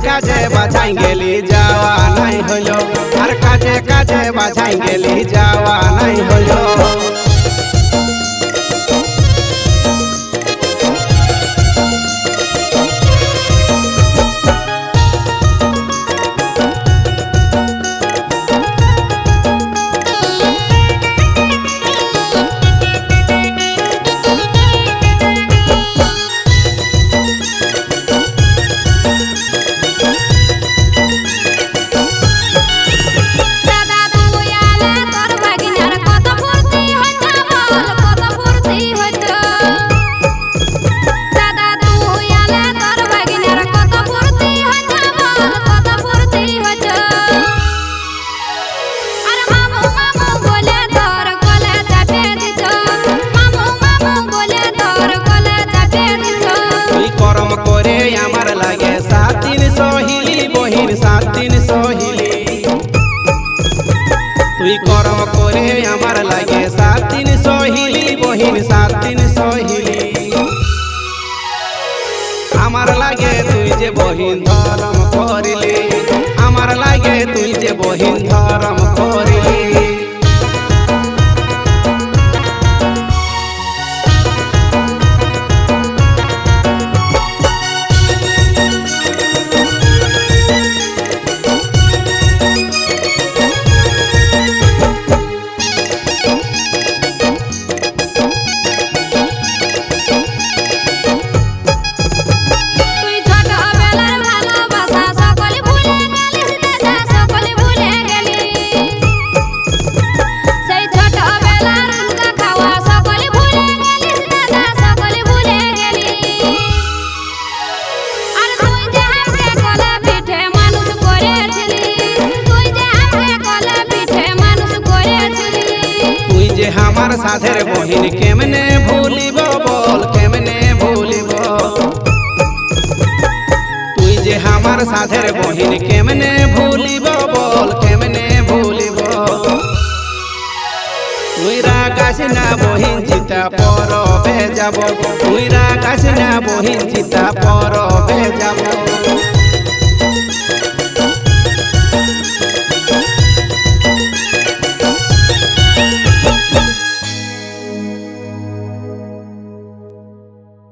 কাজে বাছাই গেলি যাওয়া নাই হলো, আর কাজে কাজে বাছাই গেলি যাওয়া নাই হলো। তুই করম করে আমার লাগে 7 দিন সহিলি বহিন 7 দিন সহিলি। আমার লাগে তুই যে বহিন ধরম করিলি, আমার লাগে তুই যে বহিন ধরম করিলি। আমার সাথের বহিন কেমনে ভুলিব বল, কেমনে ভুলিব। তুই যে আমার সাথের বহিন কেমনে ভুলিব বল, কেমনে ভুলিব। তুই রাগাস না বহিন চিতা পরবে যাব, তুই রাগাস না বহিন চিতা পরবে যাব।